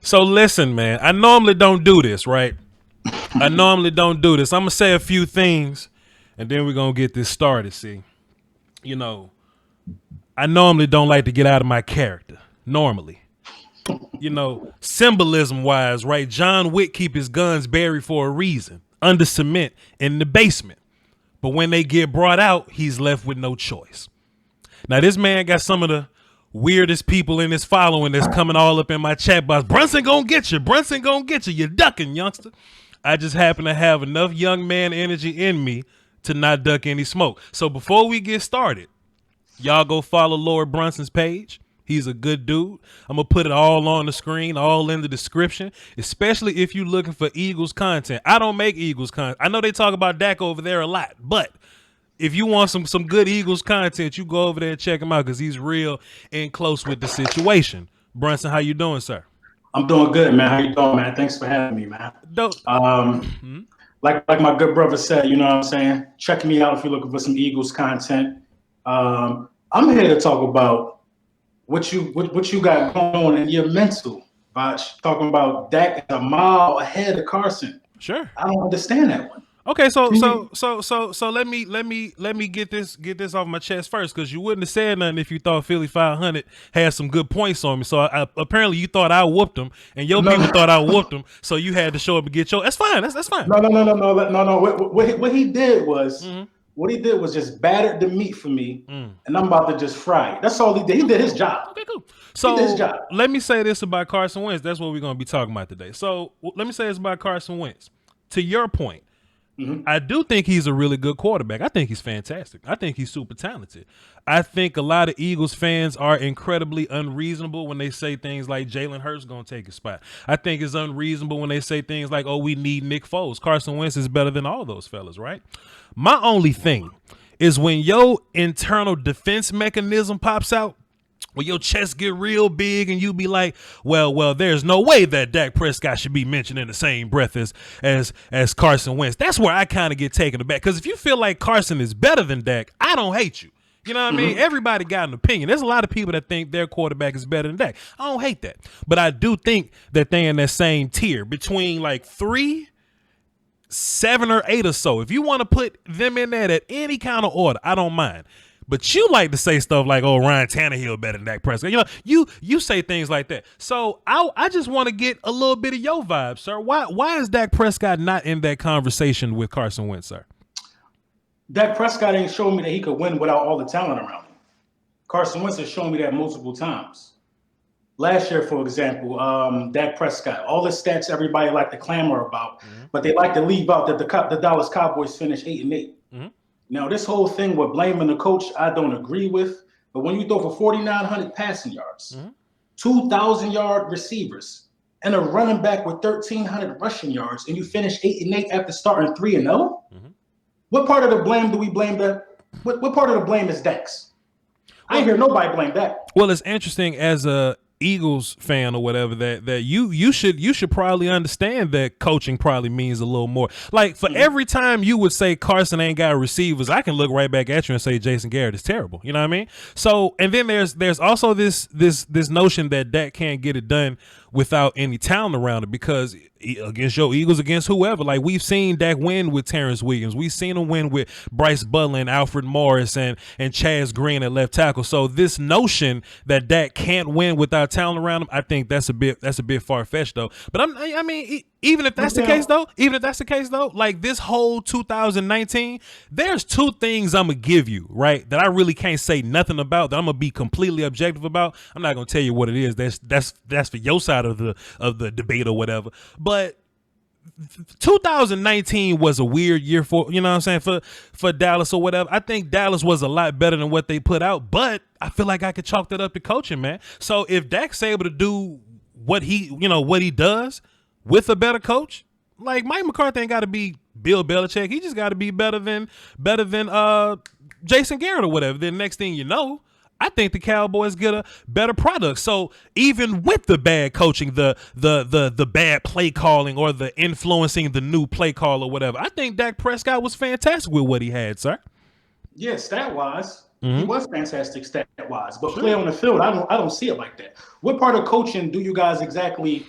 So listen, man. I normally don't do this, right? I normally don't do this. I'm gonna say a few things, and then we're gonna get this started. See, you know, I normally don't like to get out of my character. Normally, symbolism wise, right? John Wick keep his guns buried for a reason, under cement in the basement. But when they get brought out, he's left with no choice. Now, this man got some of the weirdest people in his following that's coming all up in my chat box. Brunson gonna get you. Brunson gonna get you. You're ducking, youngster. I just happen to have enough young man energy in me to not duck any smoke. So before we get started, y'all go follow Lord Brunson's page. He's a good dude. I'm going to put it all on the screen, all in the description, especially if you're looking for Eagles content. I don't make Eagles content. I know they talk about Dak over there a lot, but if you want some good Eagles content, you go over there and check him out because he's real and close with the situation. Brunson, how you doing, sir? I'm doing good, man. How you doing, man? Thanks for having me, man. Like my good brother said, you know what I'm saying? Check me out if you're looking for some Eagles content. I'm here to talk about what you got going on in your mental. Voch, talking about Dak is a mile ahead of Carson. Sure. I don't understand that one. Okay, so let me get this off my chest first, because you wouldn't have said nothing if you thought Philly 500 had some good points on me. So apparently you thought I whooped them, and your people thought I whooped them. So you had to show up and get your. That's fine. That's fine. No. What he did was. Mm-hmm. What he did was just battered the meat for me, and I'm about to just fry it. That's all he did. He did his job. Okay, cool. So let me say this about Carson Wentz. That's what we're going to be talking about today. So let me say this about Carson Wentz. To your point, I do think he's a really good quarterback. I think he's fantastic. I think he's super talented. I think a lot of Eagles fans are incredibly unreasonable when they say things like Jalen Hurts going to take his spot. I think it's unreasonable when they say things like, oh, we need Nick Foles. Carson Wentz is better than all those fellas, right? My only thing is when your internal defense mechanism pops out, when your chest get real big and you be like, well, there's no way that Dak Prescott should be mentioned in the same breath as Carson Wentz. That's where I kind of get taken aback. Because if you feel like Carson is better than Dak, I don't hate you. You know what I mean? Everybody got an opinion. There's a lot of people that think their quarterback is better than Dak. I don't hate that. But I do think that they're in that same tier between like 3, 7, or 8 or so. If you want to put them in there at any kind of order, I don't mind. But you like to say stuff like, "Oh, Ryan Tannehill better than Dak Prescott." You say things like that. So I just want to get a little bit of your vibe, sir. Why is Dak Prescott not in that conversation with Carson Wentz, sir? Dak Prescott ain't showing me that he could win without all the talent around him. Carson Wentz has shown me that multiple times. Last year, for example, Dak Prescott, all the stats everybody like to clamor about, but they like to leave out that the Dallas Cowboys finished 8-8. Now, this whole thing with blaming the coach, I don't agree with. But when you throw for 4,900 passing yards, 2,000-yard receivers, and a running back with 1,300 rushing yards, and you finish 8-8 after starting 3-0, what part of the blame do we blame that? What part of the blame is Dak's? I ain't hear nobody blame that. Well, it's interesting as a Eagles fan or whatever that you should probably understand that coaching probably means a little more. Like for every time you would say Carson ain't got receivers, I can look right back at you and say Jason Garrett is terrible. You know what I mean? So and then there's also this notion that Dak can't get it done without any talent around it, because against your Eagles, against whoever, like we've seen Dak win with Terrence Williams, we've seen him win with Bryce Butler and Alfred Morris and Chaz Green at left tackle. So this notion that Dak can't win without talent around him, I think that's a bit far fetched though. But I mean, even if that's the case though, like this whole 2019, there's 2 things I'm gonna give you, right, that I really can't say nothing about, that I'm gonna be completely objective about. I'm not gonna tell you what it is. That's for your side of the debate or whatever. But 2019 was a weird year for, you know what I'm saying, for Dallas or whatever. I think Dallas was a lot better than what they put out, but I feel like I could chalk that up to coaching, man. So if Dak's able to do what he does with a better coach, like Mike McCarthy ain't got to be Bill Belichick. He just got to be better than Jason Garrett or whatever. Then next thing you know, I think the Cowboys get a better product. So even with the bad coaching, the bad play calling, or the influencing the new play call or whatever, I think Dak Prescott was fantastic with what he had, sir. Yeah, stat-wise, he was fantastic stat-wise. But play on the field, I don't see it like that. What part of coaching do you guys exactly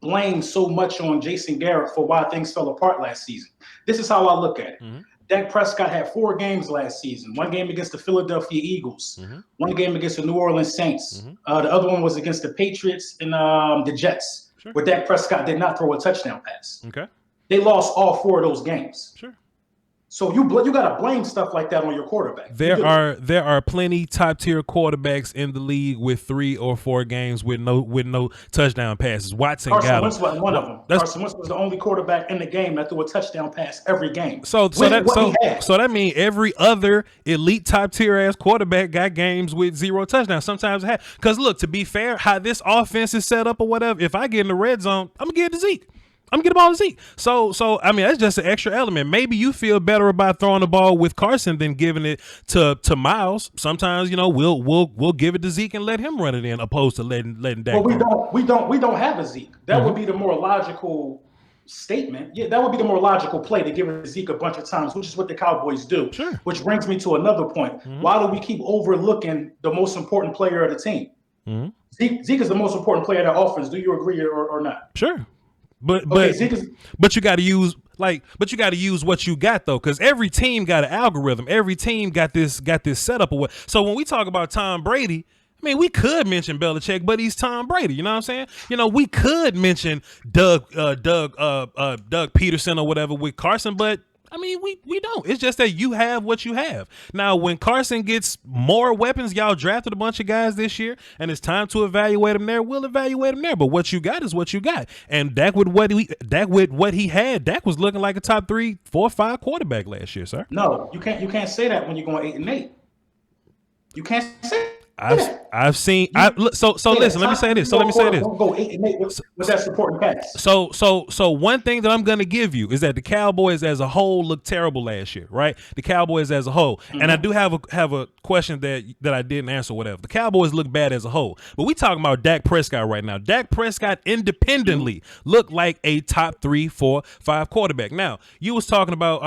blame so much on Jason Garrett for why things fell apart last season. This is how I look at it. Dak Prescott had 4 games last season. 1 game against the Philadelphia Eagles. 1 game against the New Orleans Saints. The other one was against the Patriots and the Jets, where Dak Prescott did not throw a touchdown pass. Okay. They lost all 4 of those games. Sure. So you got to blame stuff like that on your quarterback. There are plenty top tier quarterbacks in the league with 3 or 4 games with no touchdown passes. Watson got Carson Wentz wasn't one of them. Carson Wentz was the only quarterback in the game that threw a touchdown pass every game. So that means every other elite top tier ass quarterback got games with 0 touchdowns. Sometimes it has. Because look, to be fair, how this offense is set up or whatever, if I get in the red zone, I'm gonna get it to Zeke. I'm gonna get the ball to Zeke. So I mean, that's just an extra element. Maybe you feel better about throwing the ball with Carson than giving it to Miles. Sometimes, you know, we'll give it to Zeke and let him run it in, opposed to letting Dak. But we don't have a Zeke. That would be the more logical statement. Yeah, that would be the more logical play, to give it to Zeke a bunch of times, which is what the Cowboys do. Sure. Which brings me to another point. Why do we keep overlooking the most important player of the team? Zeke is the most important player of the offense. Do you agree or not? Sure. But you got to use what you got though, because every team got an algorithm. Every team got this setup or what. So when we talk about Tom Brady, I mean, we could mention Belichick, but he's Tom Brady. You know what I'm saying? You know, we could mention Doug Peterson or whatever with Carson, but I mean, we don't. It's just that you have what you have. Now, when Carson gets more weapons, y'all drafted a bunch of guys this year, and it's time to evaluate them there. We'll evaluate them there. But what you got is what you got. And Dak with what he had, Dak was looking like a top 3, 4, 5 quarterback last year, sir. No, you can't say that when you're going 8-8. You can't say that. I've seen. Listen. Let me say this. Go 8-8 with that supporting pass. So one thing that I'm going to give you is that the Cowboys as a whole looked terrible last year, right? The Cowboys as a whole, and I do have a question that I didn't answer. Whatever. The Cowboys look bad as a whole, but we talking about Dak Prescott right now. Dak Prescott independently looked like a top 3, 4, 5 quarterback. Now you was talking about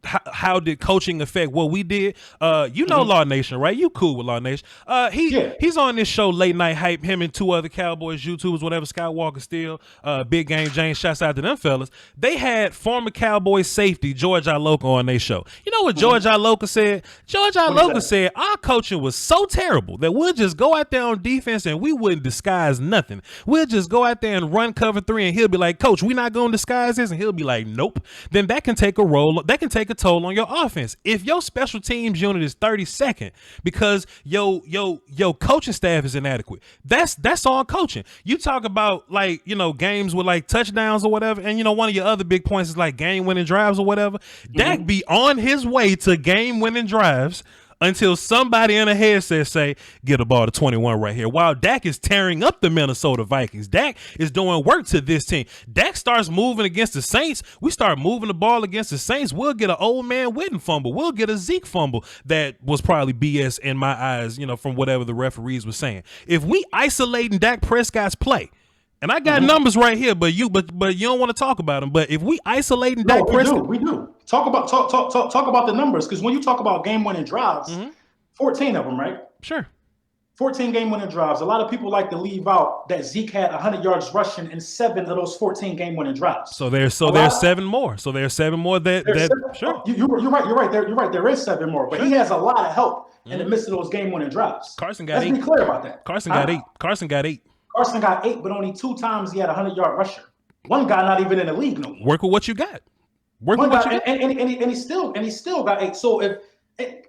how did coaching affect what we did? You know Law Nation, right? You cool with Law Nation. He's on this show, Late Night Hype, him and 2 other Cowboys YouTubers, whatever, Skywalker Steel, Big Game James, shouts out to them fellas. They had former Cowboys safety George Iloka on their show. You know what George Iloka said? George Iloka said our coaching was so terrible that we'll just go out there on defense and we wouldn't disguise nothing. We'll just go out there and run cover 3 and he'll be like, Coach, we not going to disguise this? And he'll be like, nope. Then that can take a toll on your offense. If your special teams unit is 32nd because your coaching staff is inadequate, that's on coaching. You talk about, like, you know, games with like touchdowns or whatever, and you know, one of your other big points is like game winning drives or whatever. Dak be on his way to game winning drives until somebody in a headset say, get a ball to 21 right here. While Dak is tearing up the Minnesota Vikings. Dak is doing work to this team. Dak starts moving against the Saints. We start moving the ball against the Saints. We'll get an old man Witten fumble. We'll get a Zeke fumble that was probably BS in my eyes, you know, from whatever the referees were saying. If we isolating Dak Prescott's play, and I got numbers right here, but you don't want to talk about them. But if we isolating Dak Prescott, we do. Talk about the numbers, because when you talk about game-winning drives, 14 of them, right? Sure. 14 game-winning drives. A lot of people like to leave out that Zeke had 100 yards rushing in 7 of those 14 game-winning drives. So there's 7 more. So there's 7 more sure. You're right. There is 7 more, but he has a lot of help in the midst of those game-winning drives. Carson got 8. Let's be clear about that. Carson got 8. Carson got 8, but only 2 times he had a 100-yard rusher. One guy not even in the league no more. Work with what you got. And he still got 8. So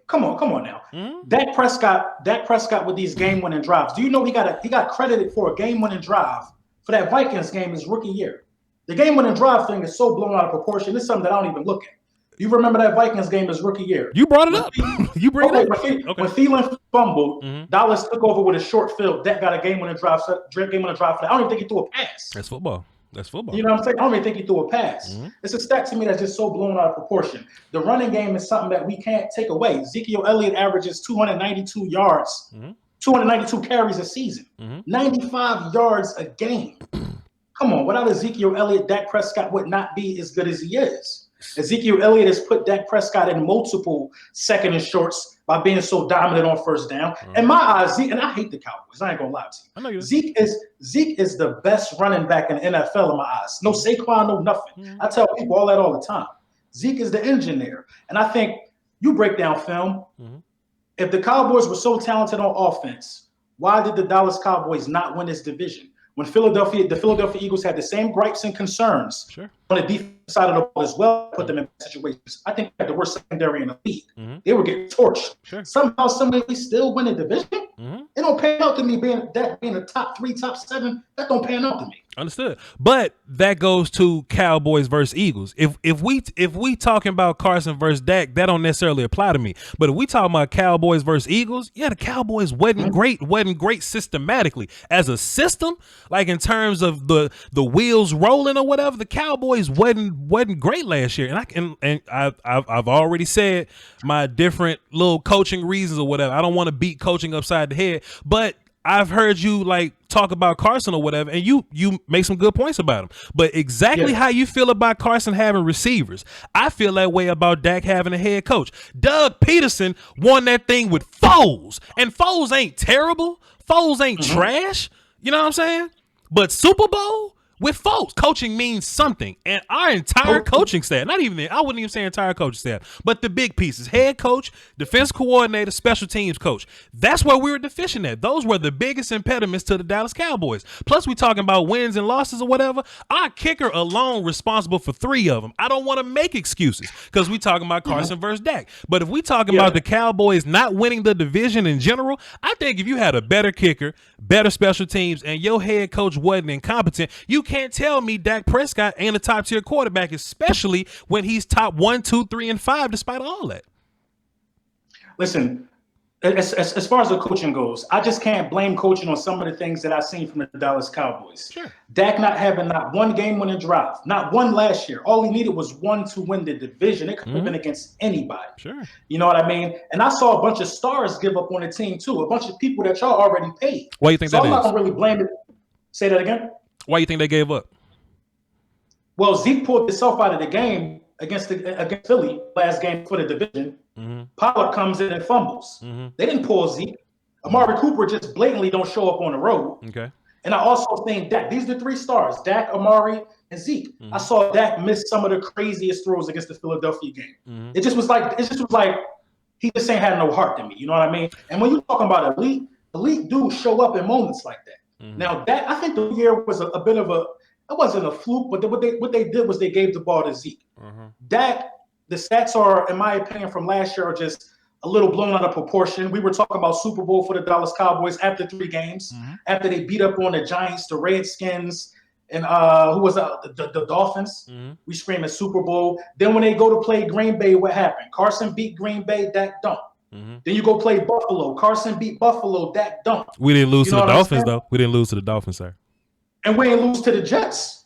come on now. Dak Prescott with these game-winning drives. Do you know he got credited for a game-winning drive for that Vikings game his rookie year? The game-winning drive thing is so blown out of proportion. It's something that I don't even look at. You remember that Vikings game his rookie year? You brought it up. You bring it up. When Thielen fumbled, Dallas took over with a short field. Dak got a game-winning drive for that. I don't even think he threw a pass. That's football. You know what I'm saying? I don't even think he threw a pass. It's a stat to me that's just so blown out of proportion. The running game is something that we can't take away. Ezekiel Elliott averages 292 yards, 292 carries a season, 95 yards a game. Come on, without Ezekiel Elliott, Dak Prescott would not be as good as he is. Ezekiel Elliott has put Dak Prescott in multiple second and shorts by being so dominant on first down. In my eyes, Zeke, and I hate the Cowboys. I ain't gonna lie to you. I know you. Zeke is the best running back in the NFL in my eyes. No Saquon, no nothing. I tell people all that all the time. Zeke is the engineer. And I think you break down film. If the Cowboys were so talented on offense, why did the Dallas Cowboys not win this division? When the Philadelphia Eagles had the same gripes and concerns on the defensive side of the ball as well, put them in situations. I think they had the worst secondary in the league. They were getting torched. Somehow, somebody still win a division. It don't pan out to me being a top 3, top 7. That don't pan out to me. Understood. But that goes to Cowboys versus Eagles. If we talking about Carson versus Dak, that don't necessarily apply to me. But if we talking about Cowboys versus Eagles, the Cowboys wasn't great systematically as a system, like in terms of the wheels rolling or whatever. The Cowboys wasn't great last year, and I've already said my different little coaching reasons or whatever. I don't want to beat coaching upside the head, but I've heard you like talk about Carson or whatever, and you make some good points about him. But exactly how you feel about Carson having receivers, I feel that way about Dak having a head coach. Doug Peterson won that thing with Foles, and Foles ain't terrible. Foles ain't trash. You know what I'm saying? But Super Bowl with Foles, coaching means something. And our entire coaching staff, I wouldn't even say entire coaching staff, but the big pieces, head coach, defense coordinator, special teams coach. That's where we were deficient at. Those were the biggest impediments to the Dallas Cowboys. Plus, we talking about wins and losses or whatever. Our kicker alone responsible for 3 of them. I don't want to make excuses because we talking about Carson versus Dak. But if we talking about the Cowboys not winning the division in general, I think if you had a better kicker, better special teams, and your head coach wasn't incompetent, you can't tell me Dak Prescott ain't a top tier quarterback, especially when he's top 1, 2, 3, and 5, despite all that. Listen, as far as the coaching goes, I just can't blame coaching on some of the things that I've seen from the Dallas Cowboys. Dak not having not one game-winning drive, not one last year. All he needed was one to win the division. It could have been against anybody. You know what I mean? And I saw a bunch of stars give up on the team too, a bunch of people that y'all already paid. Why do you think that is? I'm not going to really blame it. Say that again? Why do you think they gave up? Well, Zeke pulled himself out of the game against Philly last game for the division. Pollard comes in and fumbles. They didn't pull Zeke. Amari Cooper just blatantly don't show up on the road. And I also think Dak. These are the 3 stars: Dak, Amari, and Zeke. I saw Dak miss some of the craziest throws against the Philadelphia game. It just was like he just ain't had no heart to me. You know what I mean? And when you talking about elite dudes show up in moments like that. Now that I think the year was a bit of it wasn't a fluke, but what they did was they gave the ball to Zeke. Dak, the stats are, in my opinion, from last year are just a little blown out of proportion. We were talking about Super Bowl for the Dallas Cowboys after 3 games, after they beat up on the Giants, the Redskins, and who was the Dolphins. We screaming Super Bowl. Then when they go to play Green Bay, what happened? Carson beat Green Bay, Dak dunked. Then you go play Buffalo. Carson beat Buffalo. Dak dunked. We didn't lose to the Dolphins, though. We didn't lose to the Dolphins, sir. And we didn't lose to the Jets.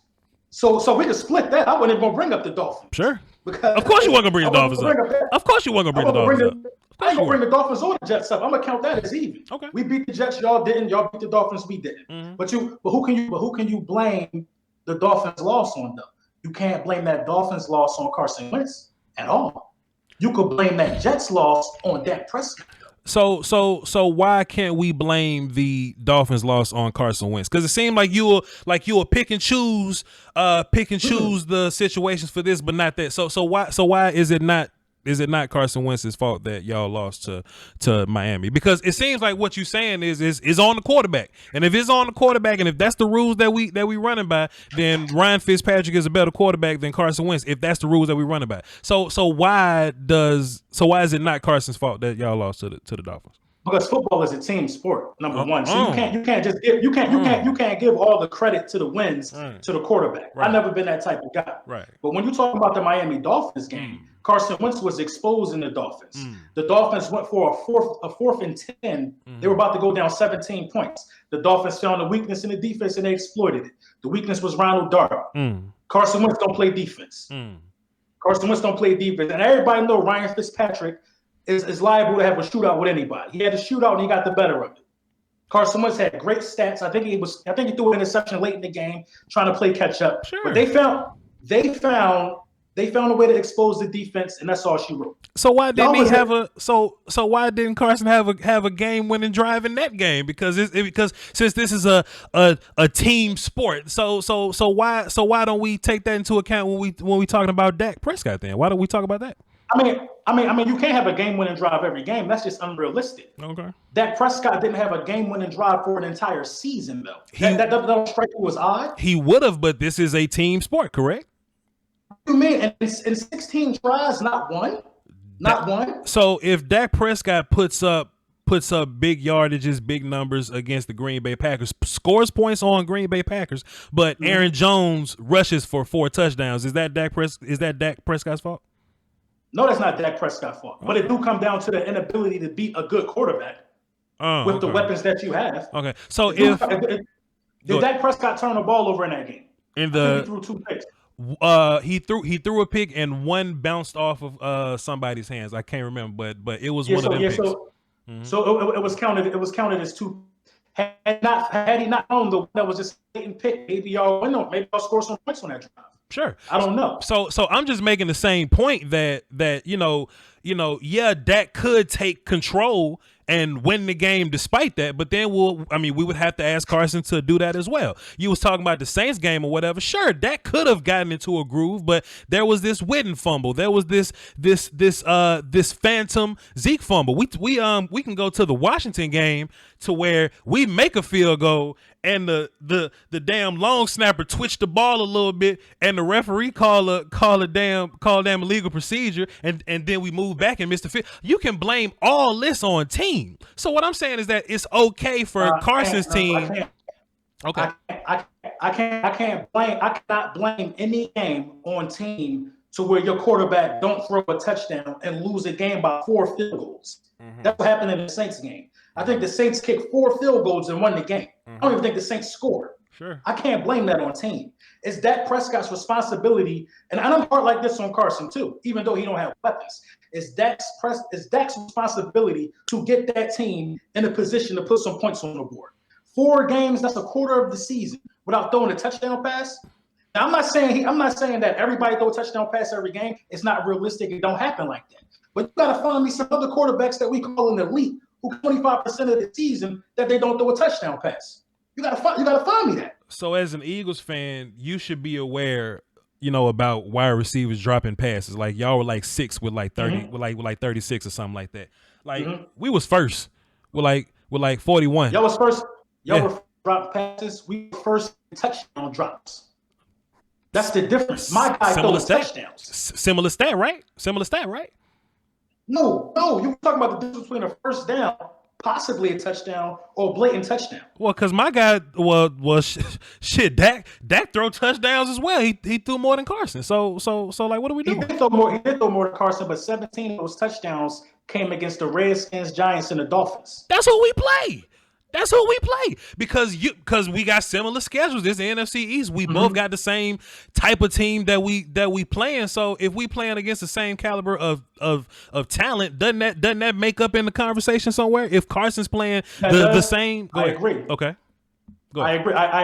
So we could split that. I wasn't even going to bring up the Dolphins. Sure. Because of course you weren't going to bring the Dolphins up. Of course you weren't going to bring the Dolphins up. I ain't going to bring the Dolphins or the Jets up. I'm going to count that as even. Okay. We beat the Jets. Y'all didn't. Y'all beat the Dolphins. We didn't. But who can you blame the Dolphins loss on, though? You can't blame that Dolphins loss on Carson Wentz at all. You could blame that Jets loss on Dak Prescott. So why can't we blame the Dolphins loss on Carson Wentz? Because it seemed like you will pick and choose the situations for this, but not that. So why is it not Carson Wentz's fault that y'all lost to Miami? Because it seems like what you're saying is on the quarterback, and if it's on the quarterback, and if that's the rules that we running by, then Ryan Fitzpatrick is a better quarterback than Carson Wentz. If that's the rules that we running by, so why is it not Carson's fault that y'all lost to the Dolphins? Because football is a team sport, number one. So you can't give all the credit to the wins to the quarterback. I've never been that type of guy. But when you talk about the Miami Dolphins game, Carson Wentz was exposing the Dolphins. The Dolphins went for a fourth and 10. They were about to go down 17 points. The Dolphins found a weakness in the defense and they exploited it. The weakness was Ronald Darby. Carson Wentz don't play defense. Carson Wentz don't play defense. And everybody know Ryan Fitzpatrick is liable to have a shootout with anybody. He had a shootout and he got the better of it. Carson Wentz had great stats. I think he threw an interception late in the game, trying to play catch up. But they found They found a way to expose the defense, and that's all she wrote. So why didn't he have a so why didn't Carson have a game winning drive in that game? Because since this is a team sport, so why don't we take that into account when we talking about Dak Prescott? Then why don't we talk about that? I mean, you can't have a game winning drive every game. That's just unrealistic. Okay. Dak Prescott didn't have a game winning drive for an entire season though. That don't strike you as odd. He would have, but this is a team sport, correct? You mean in 16 tries, not one? Not one? So if Dak Prescott puts up big yardages, big numbers against the Green Bay Packers, scores points on Green Bay Packers, but Aaron Jones rushes for 4 touchdowns, is that Dak Prescott's fault? No, that's not Dak Prescott's fault. But it do come down to the inability to beat a good quarterback with the weapons that you have. Okay. So did Dak Prescott turn the ball over in that game? He threw 2 picks. He threw a pick and one bounced off of somebody's hands. I can't remember, but it was one of them picks. So it was counted. It was counted as 2. Had he not known the one that was just getting picked, maybe y'all win. Maybe y'all score some points on that drive. Sure. I don't know. So I'm just making the same point that yeah, Dak could take control and win the game despite that, but then we would have to ask Carson to do that as well. You was talking about the Saints game or whatever. Sure, Dak could have gotten into a groove, but there was this Witten fumble. There was this phantom Zeke fumble. We can go to the Washington game to where we make a field goal and the damn long snapper twitched the ball a little bit and the referee call a damn illegal procedure and then we move back and miss the field. You can blame all this on team. So what I'm saying is that it's okay for Carson's team. Okay. I cannot blame any game on team to where your quarterback don't throw a touchdown and lose a game by 4 field goals. That's what happened in the Saints game. I think the Saints kicked 4 field goals and won the game. I don't even think the Saints scored. Sure. I can't blame that on team. It's Dak Prescott's responsibility, and I don't part like this on Carson too, even though he don't have weapons. It's Dak's responsibility to get that team in a position to put some points on the board. 4 games, that's a quarter of the season without throwing a touchdown pass. Now, I'm not saying that everybody throw a touchdown pass every game. It's not realistic. It don't happen like that. But you got to find me some other quarterbacks that we call an elite who 25% of the season that they don't throw a touchdown pass. You got to find me that. So as an Eagles fan, you should be aware, about wide receivers dropping passes. Like y'all were like 6 with like 30, with like 36 or something like that. Like we was first with like 41. Y'all was first. Y'all were drop passes. We were first touchdown drops. That's the difference. My guy throws touchdowns. Similar stat, right? No, you were talking about the difference between a first down, possibly a touchdown, or a blatant touchdown. Well, because my guy was shit. Dak throw touchdowns as well. He threw more than Carson. So like, what are we doing? He did throw more than Carson, but 17 of those touchdowns came against the Redskins, Giants, and the Dolphins. That's who we play. Because we got similar schedules. This is the NFC East. We both got the same type of team that we playing. So if we playing against the same caliber of talent, doesn't that make up in the conversation somewhere? If Carson's playing the same, I agree. Okay. I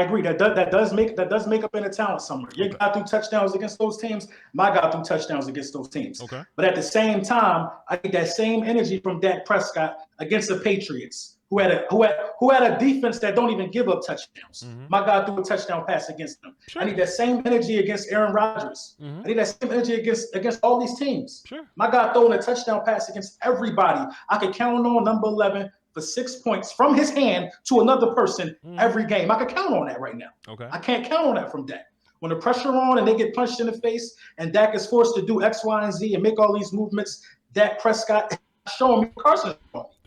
agree. That does make up in the talent somewhere. Your guy threw touchdowns against those teams. My guy threw touchdowns against those teams. Okay. But at the same time, I need that same energy from Dak Prescott against the Patriots, who had a defense that don't even give up touchdowns. My guy threw a touchdown pass against them. Sure. I need that same energy against Aaron Rodgers. I need that same energy against all these teams. Sure. My guy throwing a touchdown pass against everybody. I could count on number 11 for 6 points from his hand to another person every game. I could count on that right now. Okay. I can't count on that from Dak. When the pressure on and they get punched in the face and Dak is forced to do X, Y, and Z and make all these movements, Dak Prescott showing me Carson.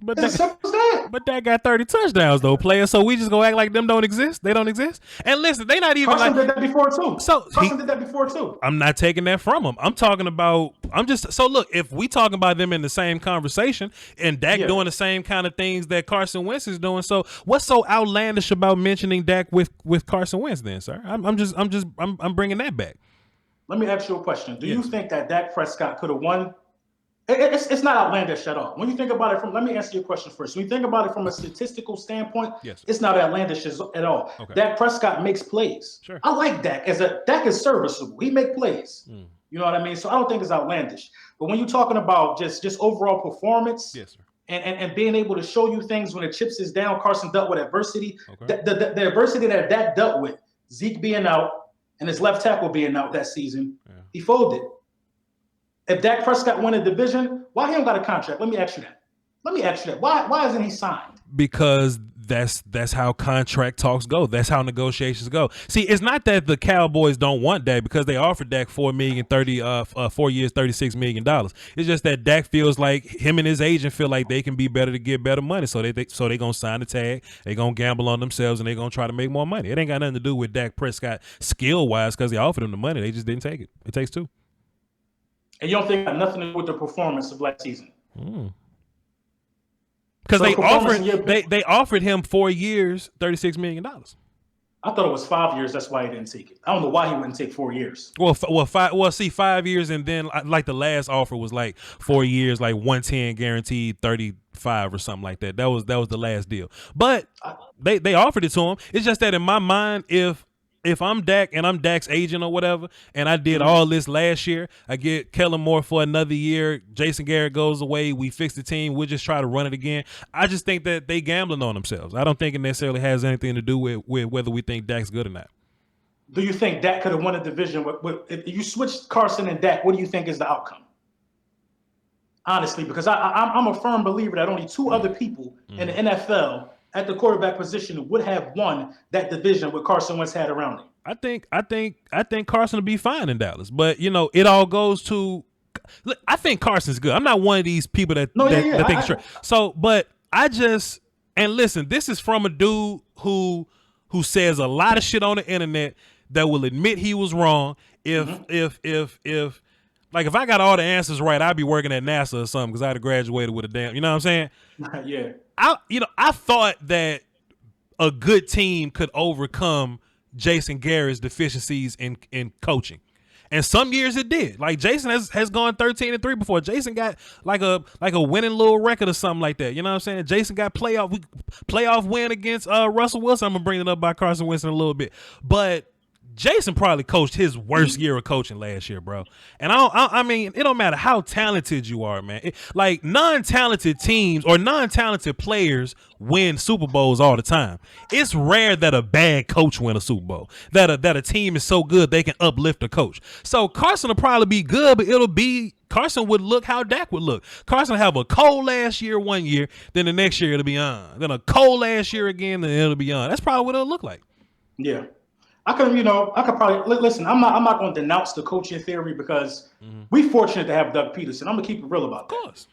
But that got 30 touchdowns though, player. So we just gonna act like them don't exist. They don't exist. And listen, they not even Carson did that before too. Carson did that before too. I'm not taking that from him. Look, if we talking about them in the same conversation and Dak doing the same kind of things that Carson Wentz is doing, so what's so outlandish about mentioning Dak with Carson Wentz then, sir? I'm bringing that back. Let me ask you a question. Do you think that Dak Prescott could have won? It's not outlandish at all. When you think about it let me ask you a question first. When you think about it from a statistical standpoint, it's not outlandish at all. Okay. Dak Prescott makes plays. Sure. I like Dak. Dak is serviceable. He make plays. You know what I mean? So I don't think it's outlandish. But when you're talking about just overall performance, yes, sir. And being able to show you things when the chips is down, Carson dealt with adversity. Okay. The adversity that Dak dealt with, Zeke being out and his left tackle being out that season, he folded. If Dak Prescott won a division, why he don't got a contract? Let me ask you that. Why isn't he signed? Because that's how contract talks go. That's how negotiations go. See, it's not that the Cowboys don't want Dak, because they offered Dak 4 years, $36 million. It's just that Dak feels like him and his agent feel like they can be better to get better money. So they gonna sign the tag. They gonna gamble on themselves and they gonna try to make more money. It ain't got nothing to do with Dak Prescott skill wise, because they offered him the money. They just didn't take it. It takes two. And you don't think it got nothing to do with the performance of last season? Because they offered him 4 years, $36 million. I thought it was 5 years. That's why he didn't take it. I don't know why he wouldn't take 4 years. Well, 5 years, and then like the last offer was like 4 years, like 110 guaranteed, 35 or something like that. That was the last deal. But they offered it to him. It's just that in my mind, if I'm Dak and I'm Dak's agent or whatever, and I did all this last year, I get Kellen Moore for another year, Jason Garrett goes away, we fix the team, we'll just try to run it again. I just think that they gambling on themselves. I don't think it necessarily has anything to do with whether we think Dak's good or not. Do you think Dak could have won a division? If you switch Carson and Dak, what do you think is the outcome? Honestly, because I'm a firm believer that only two other people in the NFL at the quarterback position would have won that division what Carson Wentz had around him. I think Carson will be fine in Dallas, but it all goes to. Look, I think Carson's good. I'm not one of these people that think it's true. So, but and listen, this is from a dude who says a lot of shit on the internet that will admit he was wrong. If I got all the answers right, I'd be working at NASA or something, because I'd have graduated with a damn. You know what I'm saying? Yeah. I thought that a good team could overcome Jason Garrett's deficiencies in coaching, and some years it did. Like Jason has gone 13-3 before. Jason got like a winning little record or something like that. You know what I'm saying? Jason got playoff win against Russell Wilson. I'm gonna bring it up by Carson Wentz in a little bit, but Jason probably coached his worst year of coaching last year, bro. And I mean, it don't matter how talented you are, man. Like non-talented teams or non-talented players win Super Bowls all the time. It's rare that a bad coach win a Super Bowl. That a team is so good they can uplift a coach. So Carson will probably be good, but Carson would look how Dak would look. Carson have a cold last year 1 year, then the next year it'll be on. Then a cold last year again, then it'll be on. That's probably what it'll look like. Yeah. I could probably listen. I'm not going to denounce the coaching theory, because we're fortunate to have Doug Peterson. I'm gonna keep it real about that. Of course,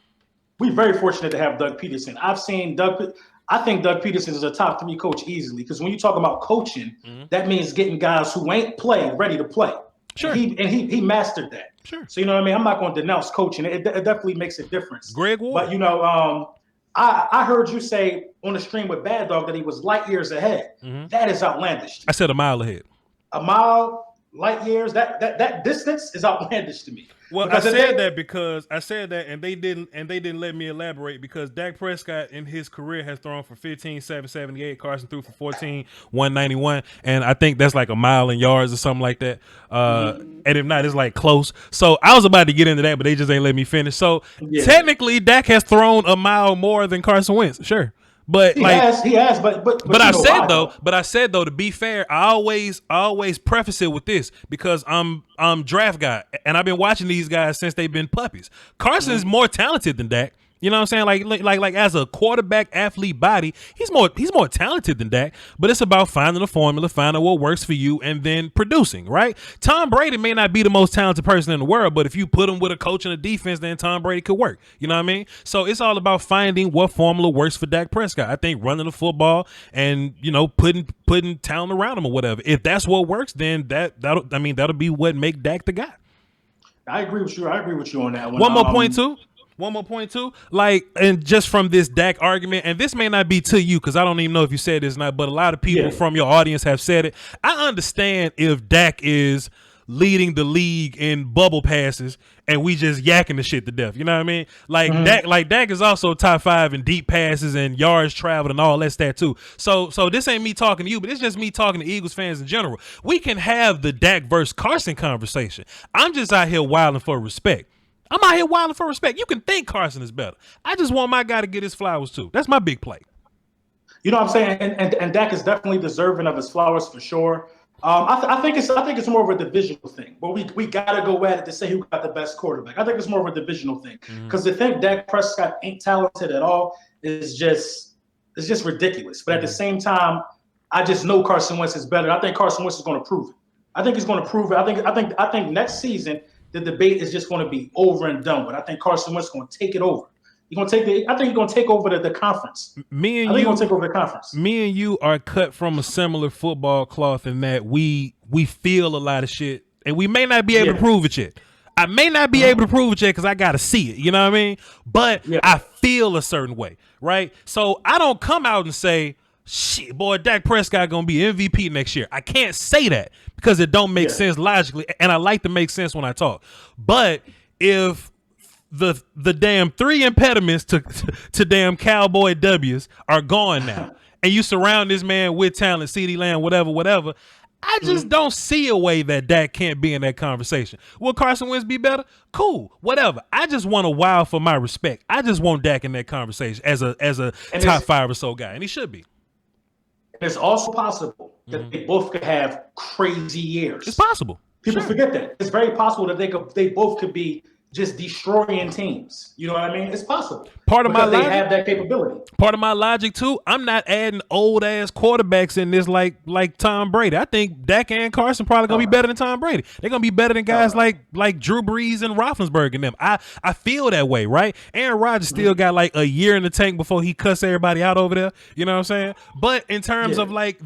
we're very fortunate to have Doug Peterson. I've seen Doug. I think Doug Peterson is a top 3 coach easily, because when you talk about coaching, that means getting guys who ain't played ready to play. Sure, he mastered that. Sure. So you know what I mean. I'm not going to denounce coaching. It definitely makes a difference. Greg Ward. But I heard you say on the stream with Bad Dog that he was light years ahead. That is outlandish. I said a mile ahead. A mile, light years. That distance is outlandish to me. Well, because I said that, and they didn't let me elaborate, because Dak Prescott in his career has thrown for 15,778. Carson threw for 14,191, and I think that's like a mile in yards or something like that. And if not, it's like close. So I was about to get into that, but they just ain't let me finish. So technically, Dak has thrown a mile more than Carson Wentz. Sure. But he has, but I said though, to be fair, I always preface it with this, because I'm draft guy, and I've been watching these guys since they've been puppies. Carson is more talented than Dak. You know what I'm saying? Like as a quarterback athlete body, he's more talented than Dak, but it's about finding a formula, finding what works for you, and then producing, right? Tom Brady may not be the most talented person in the world, but if you put him with a coach and a defense, then Tom Brady could work. You know what I mean? So it's all about finding what formula works for Dak Prescott. I think running the football and, putting talent around him or whatever. If that's what works, then that'll be what make Dak the guy. I agree with you on that one. One more point too, and just from this Dak argument, and this may not be to you, because I don't even know if you said this or not, but a lot of people from your audience have said it. I understand if Dak is leading the league in bubble passes, and we just yakking the shit to death. You know what I mean? Like Dak is also top 5 in deep passes and yards traveled and all that stat too. So this ain't me talking to you, but it's just me talking to Eagles fans in general. We can have the Dak versus Carson conversation. I'm just out here wilding for respect. I'm out here wilding for respect. You can think Carson is better. I just want my guy to get his flowers too. That's my big play. You know what I'm saying? And Dak is definitely deserving of his flowers for sure. I think it's more of a divisional thing. But we gotta go at it to say who got the best quarterback. I think it's more of a divisional thing. Because to think Dak Prescott ain't talented at all is just ridiculous. But at the same time, I just know Carson Wentz is better. I think Carson Wentz is going to prove it. I think he's going to prove it. I think next season the debate is just going to be over and done with. I think Carson Wentz is going to take it over. I think he's going to take over the conference. Me and you are cut from a similar football cloth in that we feel a lot of shit, and we may not be able to prove it yet. I may not be able to prove it yet because I got to see it. You know what I mean? But I feel a certain way, right? So I don't come out and say, shit, boy, Dak Prescott going to be MVP next year. I can't say that because it don't make sense logically, and I like to make sense when I talk. But if the damn 3 impediments to damn Cowboy W's are gone now, and you surround this man with talent, CeeDee Lamb, whatever, I just don't see a way that Dak can't be in that conversation. Will Carson Wentz be better? Cool, whatever. I just want a wow for my respect. I just want Dak in that conversation as a top 5 or so guy, and he should be. It's also possible that they both could have crazy years. It's possible. People forget that. It's very possible that they both could be just destroying teams. You know what I mean? It's possible. They have that capability. Part of my logic too, I'm not adding old ass quarterbacks in this like Tom Brady. I think Dak and Carson probably gonna be better than Tom Brady. They're gonna be better than guys like Drew Brees and Roethlisberger and them. I feel that way, right? Aaron Rodgers still got like a year in the tank before he cuss everybody out over there. You know what I'm saying? But in terms of like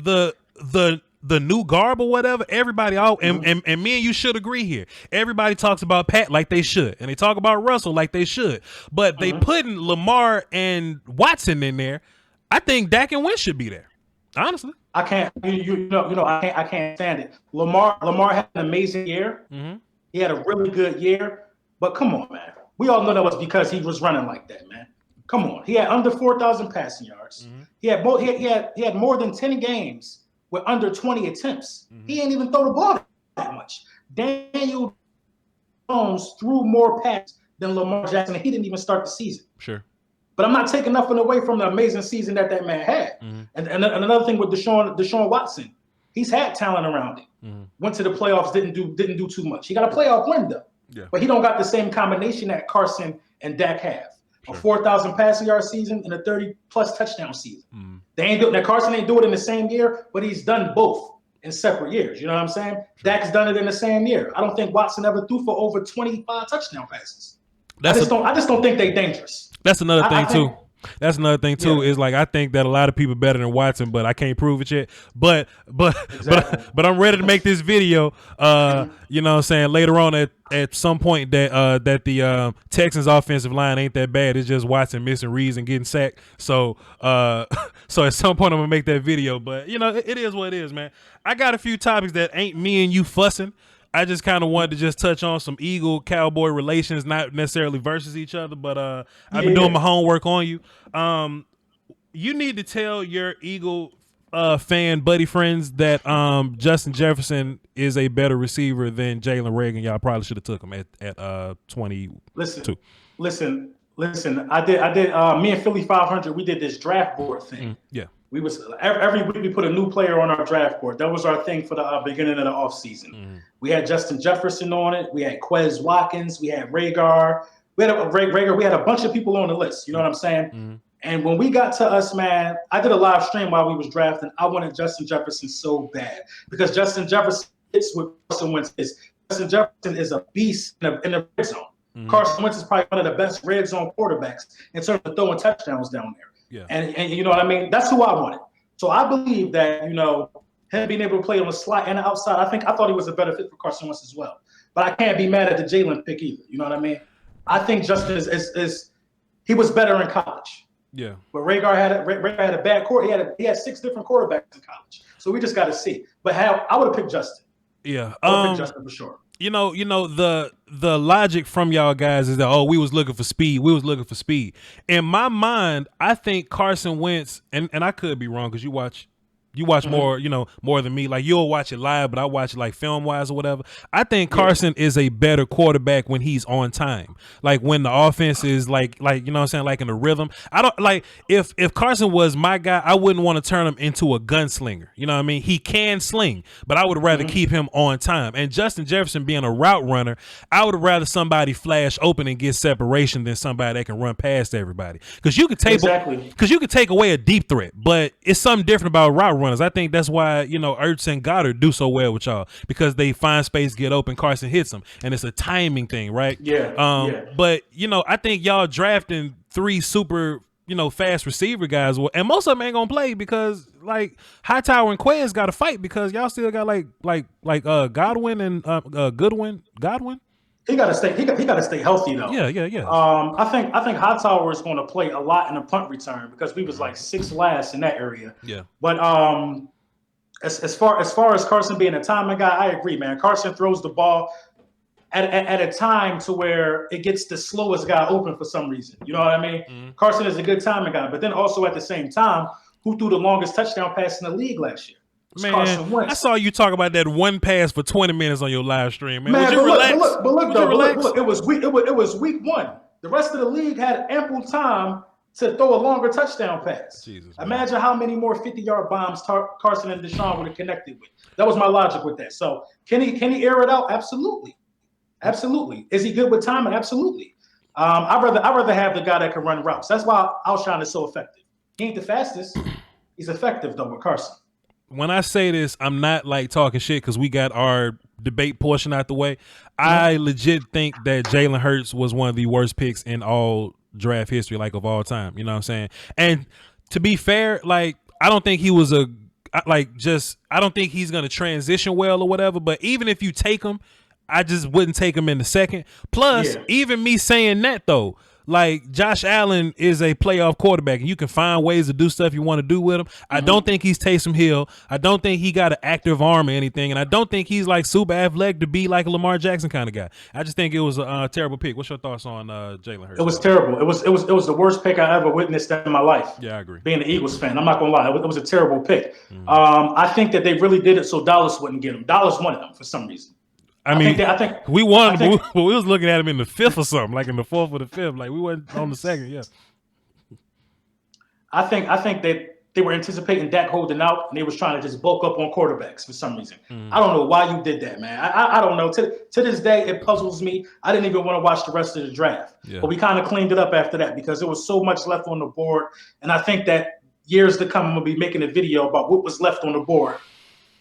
the new garb or whatever, everybody and me and you should agree here. Everybody talks about Pat like they should, and they talk about Russell like they should. But they putting Lamar and Watson in there. I think Dak and Wentz should be there. Honestly, I can't. I can't stand it. Lamar had an amazing year. He had a really good year. But come on, man. We all know that was because he was running like that, man. Come on. He had under 4,000 passing yards. He had more than 10 games with under 20 attempts. He ain't even throw the ball that much. Daniel Jones threw more passes than Lamar Jackson, and he didn't even start the season. Sure. But I'm not taking nothing away from the amazing season that man had. And another thing with Deshaun Watson, he's had talent around him. Went to the playoffs, didn't do too much. He got a playoff win though. Yeah. But he don't got the same combination that Carson and Dak have. Sure. A 4,000 passing yard season and a 30+ touchdown season. They ain't doing that. Carson ain't do it in the same year, but he's done both in separate years. You know what I'm saying? Sure. Dak's done it in the same year. I don't think Watson ever threw for over 25 touchdown passes. I just don't think they're dangerous. That's another thing too. That's another thing too. Is like I think that a lot of people better than Watson, but I can't prove it yet. But I'm ready to make this video. You know what I'm saying, later on at some point that the Texans offensive line ain't that bad. It's just Watson missing reads and getting sacked. So so at some point I'm gonna make that video. But you know, it is what it is, man. I got a few topics that ain't me and you fussing. I just kind of wanted to just touch on some Eagle-Cowboy relations, not necessarily versus each other, but I've been doing my homework on you. You need to tell your Eagle fan buddy friends that Justin Jefferson is a better receiver than Jalen Reagor. Y'all probably should have took him at 22. Listen. I did. Me and Philly 500. We did this draft board thing. Yeah. We was every week we put a new player on our draft board. That was our thing for the beginning of the offseason. We had Justin Jefferson on it. We had Quez Watkins. We had Reagor. We had Reagor. We had a bunch of people on the list. You know what I'm saying? And when we got to us, man, I did a live stream while we was drafting. I wanted Justin Jefferson so bad because Justin Jefferson hits what Carson Wentz is. Justin Jefferson is a beast in the red zone. Carson Wentz is probably one of the best red zone quarterbacks in terms of throwing touchdowns down there. Yeah. And you know what I mean? That's who I wanted. So I believe that, you know, him being able to play on the slot and the outside, I thought he was a better fit for Carson Wentz as well. But I can't be mad at the Jalen pick either. You know what I mean? I think Justin he was better in college. Yeah. But Reagor had a bad court. He had 6 different quarterbacks in college. So we just got to see. But I would have picked Justin. Yeah. Justin for sure. You know, the logic from y'all guys is that, we was looking for speed. We was looking for speed. In my mind, I think Carson Wentz, and I could be wrong because you watch more, more than me. Like, you'll watch it live, but I watch it like film wise or whatever. I think Carson is a better quarterback when he's on time. Like when the offense is like, you know what I'm saying? Like in the rhythm. I don't like if Carson was my guy, I wouldn't want to turn him into a gunslinger. You know what I mean? He can sling, but I would rather keep him on time. And Justin Jefferson being a route runner, I would rather somebody flash open and get separation than somebody that can run past everybody. Because you could take away a deep threat, but it's something different about route runners. I think that's why, Ertz and Goddard do so well with y'all, because they find space, get open, Carson hits them, and it's a timing thing, right? Yeah. But I think y'all drafting 3 super, fast receiver guys, and most of them ain't gonna play because like Hightower and Quez got to fight because y'all still got like Godwin and Godwin. He got to stay. He got to stay healthy though. Yeah. I think Hightower is going to play a lot in the punt return because we was like 6th last in that area. Yeah. But as far as Carson being a timing guy, I agree, man. Carson throws the ball at a time to where it gets the slowest guy open for some reason. You know what I mean? Mm-hmm. Carson is a good timing guy, but then also at the same time, who threw the longest touchdown pass in the league last year? Man, I saw you talk about that one pass for 20 minutes on your live stream, man. Would you relax? Look, it was week 1. The rest of the league had ample time to throw a longer touchdown pass. Jesus, imagine how many more 50-yard bombs Carson and Deshaun would have connected with. That was my logic with that. So can he air it out? Absolutely. Is he good with timing? Absolutely. I'd rather have the guy that can run routes. That's why Alshon is so effective. He ain't the fastest. He's effective though with Carson. When I say this, I'm not like talking shit because we got our debate portion out the way. I legit think that Jalen Hurts was one of the worst picks in all draft history, like of all time. You know what I'm saying? And to be fair, like I don't think he was I don't think he's gonna transition well or whatever. But even if you take him, I just wouldn't take him in the second. Plus, even me saying that though, like Josh Allen is a playoff quarterback and you can find ways to do stuff you want to do with him. I don't think he's Taysom Hill. I don't think he got an active arm or anything. And I don't think he's like super athletic to be like a Lamar Jackson kind of guy. I just think it was a terrible pick. What's your thoughts on Jalen Hurts? It was terrible. It was the worst pick I ever witnessed in my life. Yeah, I agree. Being an Eagles fan, I'm not going to lie. It was a terrible pick. I think that they really did it so Dallas wouldn't get him. Dallas wanted him for some reason. I think we won, but we was looking at him in the 5th or something, like in the 4th or the 5th. Like we wasn't on the 2nd. Yeah. I think that they were anticipating Dak holding out, and they was trying to just bulk up on quarterbacks for some reason. I don't know why you did that, man. I don't know. To this day, it puzzles me. I didn't even want to watch the rest of the draft, but we kind of cleaned it up after that because there was so much left on the board, and I think that years to come, we'll be making a video about what was left on the board.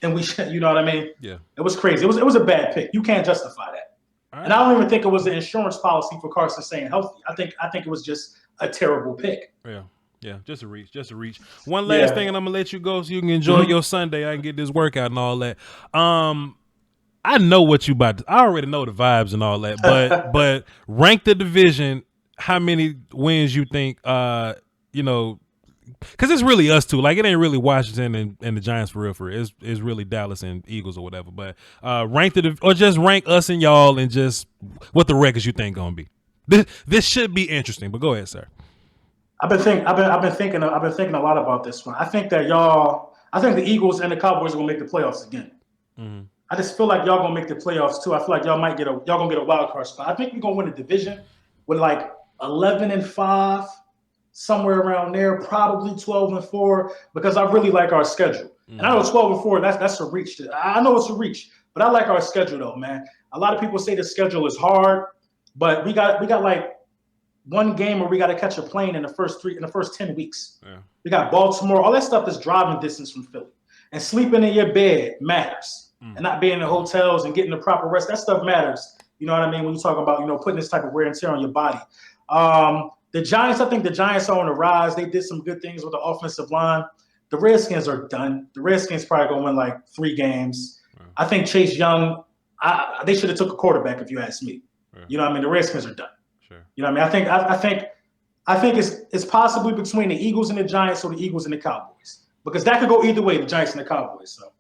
And you know what I mean? Yeah. It was crazy. It was a bad pick. You can't justify that. Right. And I don't even think it was an insurance policy for Carson staying healthy. I think it was just a terrible pick. Yeah. Just a reach. One last thing, and I'm gonna let you go so you can enjoy your Sunday. I can get this workout and all that. I know what you about to. I already know the vibes and all that. But rank the division. How many wins you think? Because it's really us two. Like it ain't really Washington and the Giants for real. It's really Dallas and Eagles or whatever. But just rank us and y'all and just what the records you think gonna be. This should be interesting. But go ahead, sir. I've been thinking a lot about this one. I think the Eagles and the Cowboys are gonna make the playoffs again. Mm-hmm. I just feel like y'all gonna make the playoffs too. I feel like y'all gonna get a wild card spot. I think we're gonna win the division with like 11-5. Somewhere around there, probably 12-4, because I really like our schedule. And I know 12-4, that's a reach. I know it's a reach, but I like our schedule though, man. A lot of people say the schedule is hard, but we got like one game where we got to catch a plane in the first 10 weeks. Yeah. We got Baltimore, all that stuff is driving distance from Philly. And sleeping in your bed matters. And not being in hotels and getting the proper rest, that stuff matters. You know what I mean? When you talk about, putting this type of wear and tear on your body. The Giants, I think the Giants are on the rise. They did some good things with the offensive line. The Redskins are done. The Redskins probably going to win like 3 games. Right. I think Chase Young, they should have took a quarterback if you ask me. Right. You know what I mean? The Redskins are done. Sure. You know what I mean? I think it's possibly between the Eagles and the Giants or the Eagles and the Cowboys. Because that could go either way, the Giants and the Cowboys. So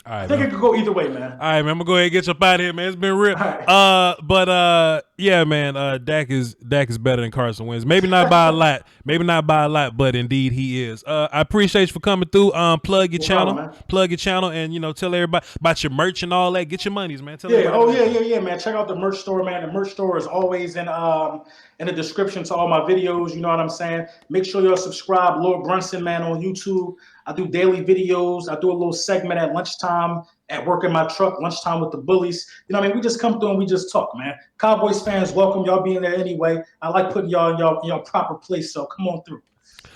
All right, I think it could go either way, man. All right, man. I'm gonna go ahead and get you up out of here, man. It's been real. Right. But yeah, man. Dak is better than Carson Wentz. Maybe not by a lot. But indeed he is. I appreciate you for coming through. Plug your channel, and tell everybody about your merch and all that. Get your monies, man. Tell yeah, man. Check out the merch store, man. The merch store is always in the description to all my videos. You know what I'm saying? Make sure y'all subscribe. Lord Brunson, man, on YouTube. I do daily videos. I do a little segment at lunchtime at work in my truck, lunchtime with the bullies. You know what I mean? We just come through and we just talk, man. Cowboys fans, welcome. Y'all being there anyway. I like putting y'all in your proper place, so come on through.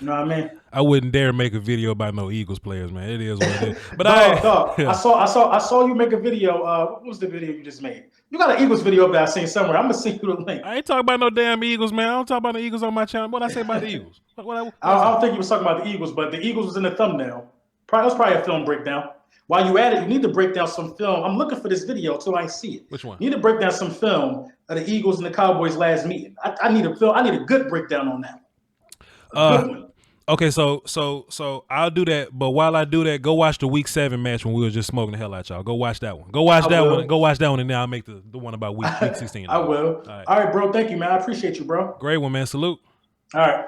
You know what I mean? I wouldn't dare make a video about no Eagles players, man. It is what it is. But dog, I saw you make a video. What was the video you just made? You got an Eagles video that I seen somewhere. I'm gonna send you the link. I ain't talking about no damn Eagles, man. I don't talk about the Eagles on my channel. What I say about the Eagles? I don't think you was talking about the Eagles, but the Eagles was in the thumbnail. That was probably a film breakdown. While you at it, you need to break down some film. I'm looking for this video until I see it. Which one? You need to break down some film of the Eagles and the Cowboys last meeting. I need a good breakdown on that. Good one. Okay, so I'll do that. But while I do that, go watch the Week 7 match when we were just smoking the hell out y'all. Go watch that one. Go watch that one, and then I'll make the one about week 16. I will. All right, bro. Thank you, man. I appreciate you, bro. Great one, man. Salute. All right.